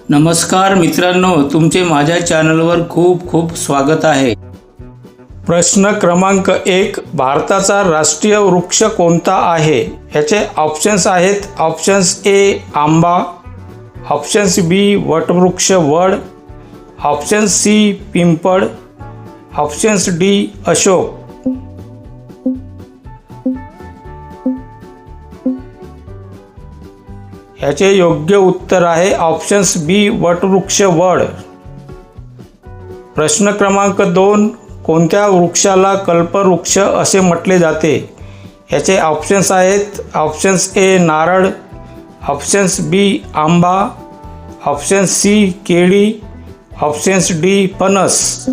नमस्कार मित्रांनो, तुमचे माझ्या चॅनलवर खूप खूप स्वागत आहे। प्रश्न क्रमांक 1, भारताचा राष्ट्रीय वृक्ष कोणता आहे? याचे ऑप्शन्स आहेत। ऑप्शन्स ए आंबा, ऑप्शन्स बी वटवृक्ष वड, ऑप्शन्स सी पिंपळ, ऑप्शन्स डी अशोक। याचे योग्य उत्तर आहे ऑप्शन्स बी वटवृक्ष वड। प्रश्न क्रमांक 2, कोणत्या वृक्षाला कल्पवृक्ष असे म्हटले जाते? याचे ऑप्शन्स आहेत। ऑप्शन्स ए नारळ, ऑप्शन्स बी आंबा, ऑप्शन्स सी केळी, ऑप्शन्स डी फणस।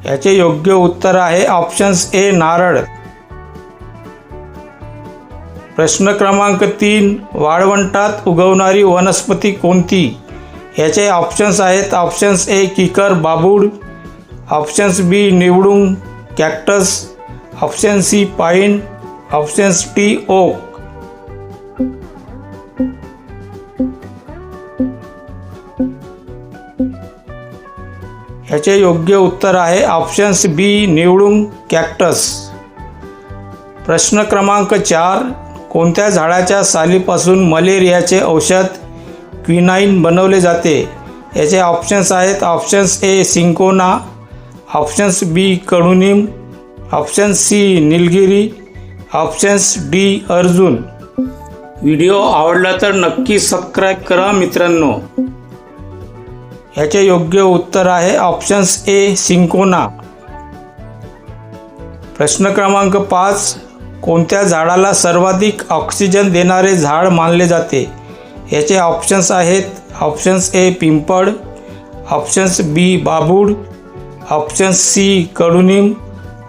याचे योग्य उत्तर आहे ऑप्शन्स ए नारळ। प्रश्न क्रमांक 3, वाळवंटात उगवणारी वनस्पती कोणती? याचे ऑप्शन्स आहेत। ऑप्शन्स ए किकर बाबूळ, ऑप्शन्स बी निवडुंग कॅक्टस, ऑप्शन सी पाईन, ऑप्शन्स डी ओक। याचे योग्य उत्तर आहे ऑप्शन्स बी निवडुंग कॅक्टस। प्रश्न क्रमांक 4, कोणत्या झाडाच्या सालीपासून मलेरियाचे औषध क्विनाइन बनवले जाते? याचे ऑप्शन्स आहेत। Options A cinchona, options B कडुनिंब, ऑप्शन्स सी निलगिरी, ऑप्शन्स डी अर्जुन। व्हिडिओ आवडला तर नक्की सबस्क्राईब करा मित्रांनो। याचे योग्य उत्तर आहे ऑप्शन्स ए सिंकोना। प्रश्न क्रमांक 5, कोणत्या झाडाला सर्वाधिक ऑक्सिजन देणारे झाड मानले जाते? याचे ऑप्शन्स आहेत। ऑप्शन्स ए पिंपळ, ऑप्शन्स बी बाबूळ, ऑप्शन्स सी कडुनिंब,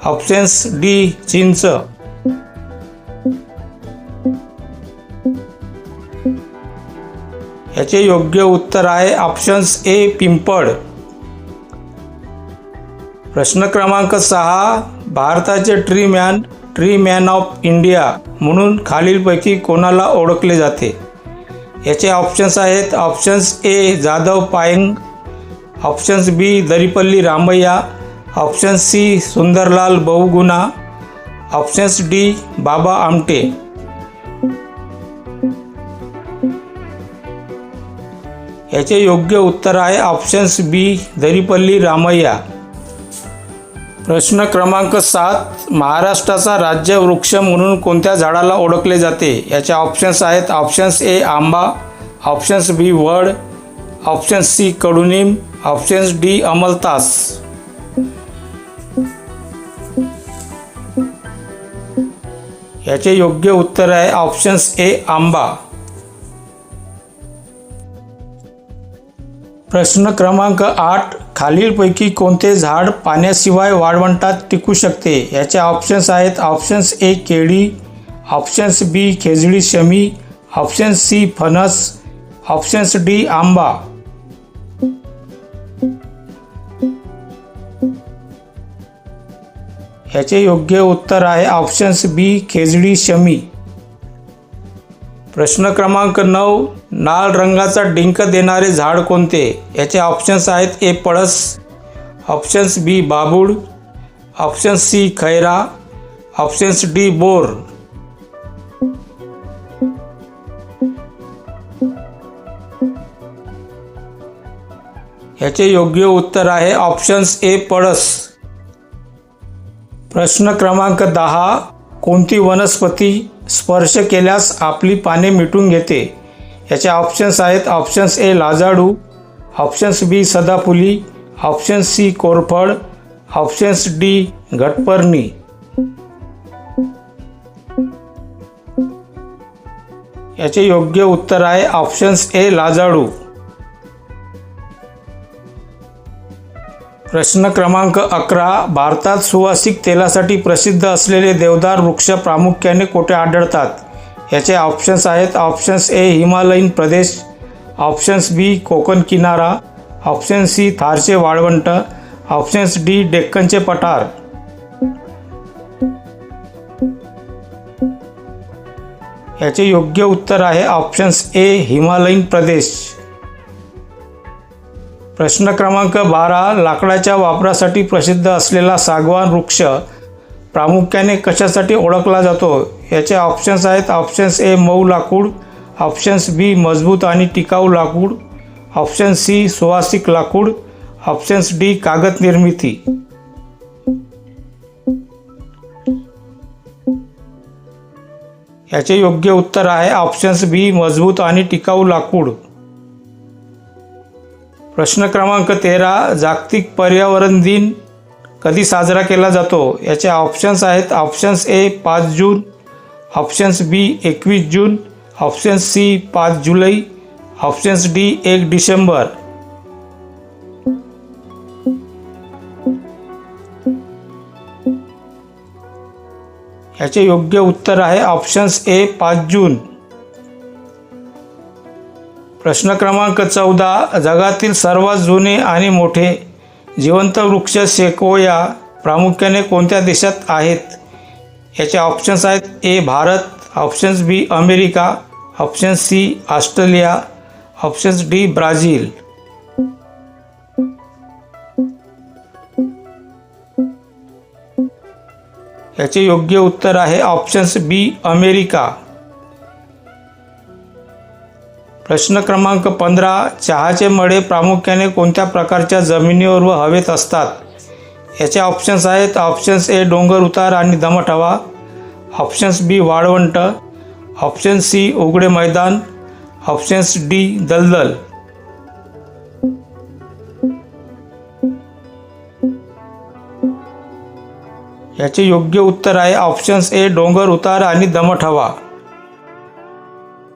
ऑप्शन्स डी चिंच। याचे योग्य उत्तर आहे ऑप्शन्स ए पिंपळ। प्रश्न क्रमांक 6, भारताचे ट्री मॅन ऑफ इंडिया म्हणून खालीलपैकी कोणाला ओळखले जाते? याचे ऑप्शन्स आहेत। Options A Jadav Payeng, options B Daripalli Ramaiah, options C Sunderlal Bahuguna, options D Baba Amte. याचे योग्य उत्तर आहे ऑप्शन्स बी दरिपल्ली रामय्या। प्रश्न क्रमांक 7, महाराष्ट्राचा राज्य वृक्ष म्हणून कोणत्या झाडाला ओळखले जाते? याचे ऑप्शन्स आहेत। ऑप्शन्स ए आंबा, ऑप्शन्स बी वड, ऑप्शन्स सी कडुनिंब, ऑप्शन्स डी अमलतास। याचे योग्य उत्तर आहे ऑप्शन्स ए आंबा। प्रश्न क्रमांक 8, खालीलपैकी कोणते झाड पाण्याशिवाय वाळवंटात टिकू शकते? याचे ऑप्शन्स आहेत। ऑप्शन्स ए केळी, ऑप्शन्स बी खेजडी शमी, ऑप्शन्स सी फणस, ऑप्शन्स डी आंबा। याचे योग्य उत्तर आहे ऑप्शन्स बी खेजडी शमी। प्रश्न क्रमांक 9, लाल रंगाचा डिंक देणारे झाड कोणते? याचे ऑप्शन्स आहेत। ए पळस, ऑप्शन्स बी बाबूळ, ऑप्शन्स सी खैरा, ऑप्शन्स डी बोर। याचे योग्य उत्तर आहे ऑप्शन्स ए पळस। प्रश्न क्रमांक 10, कोणती वनस्पती स्पर्श केल्यास आपली पाने मिटून घेते? याचे ऑप्शन्स आहेत। ऑप्शन्स ए लाजाळू, ऑप्शन्स बी सदाफुली, ऑप्शन्स सी कोरफड, ऑप्शन्स डी घटपर्णी। याचे योग्य उत्तर आहे ऑप्शन्स ए लाजाळू। प्रश्न क्रमांक 11, भारतात सुवासिक तेलासाठी प्रसिद्ध असलेले देवदार वृक्ष प्रामुख्याने कुठे आढळतात? याचे ऑप्शन्स आहेत। ऑप्शन्स ए हिमालयीन प्रदेश, ऑप्शन्स बी कोकण किनारा, ऑप्शन सी थारचे वाळवंट, ऑप्शन्स डी डेक्कनचे पठार। याचे योग्य उत्तर आहे ऑप्शन्स ए हिमालयीन प्रदेश. प्रश्न क्रमांक 12. लाकडाच्या वापरासाठी प्रसिद्ध असलेला सागवान वृक्ष प्रामुख्याने कशासाठी ओळखला जातो? याचे ऑप्शन्स आहेत ऑप्शन्स ए मऊ लाकूड, ऑप्शन्स बी मजबूत आणि टिकाऊ लाकूड, ऑप्शन सी सुवासिक लाकूड, ऑप्शन्स डी कागद निर्मिती. याचे योग्य उत्तर आहे ऑप्शन्स बी मजबूत आणि टिकाऊ लाकूड. प्रश्न क्रमांक 13. जागतिक पर्यावरण दिन कधी साजरा केला जातो? याचे ऑप्शन्स आहेत ऑप्शन्स ए 5 जून, ऑप्शन्स बी 21 जून, ऑप्शन्स सी 5 जुलै, ऑप्शन्स डी 1 डिसेंबर. याचे योग्य उत्तर आहे ऑप्शन्स ए 5 जून. प्रश्न क्रमांक 14. जगातील सर्वात जुने आणि मोठे जिवंत वृक्ष सेक्वोया प्रामुख्याने कोणत्या देशात आहेत? याचे ऑप्शन्स आहेत A Bharat, options B America, option C Australia, options D Brazil. याचे योग्य उत्तर आहे ऑप्शन्स बी अमेरिका. प्रश्न क्रमांक 15. चहाचे मळे प्रामुख्याने कोणत्या प्रकारच्या जमिनीवर व हवेत असतात? याचे ऑप्शन्स आहेत ऑप्शन्स ए डोंगर उतार आणि दमट हवा, ऑप्शन्स बी वाळवंट, ऑप्शन सी उघडे मैदान, ऑप्शन्स डी दलदल. याचे योग्य उत्तर आहे ऑप्शन्स ए डोंगर उतार आणि दमट हवा.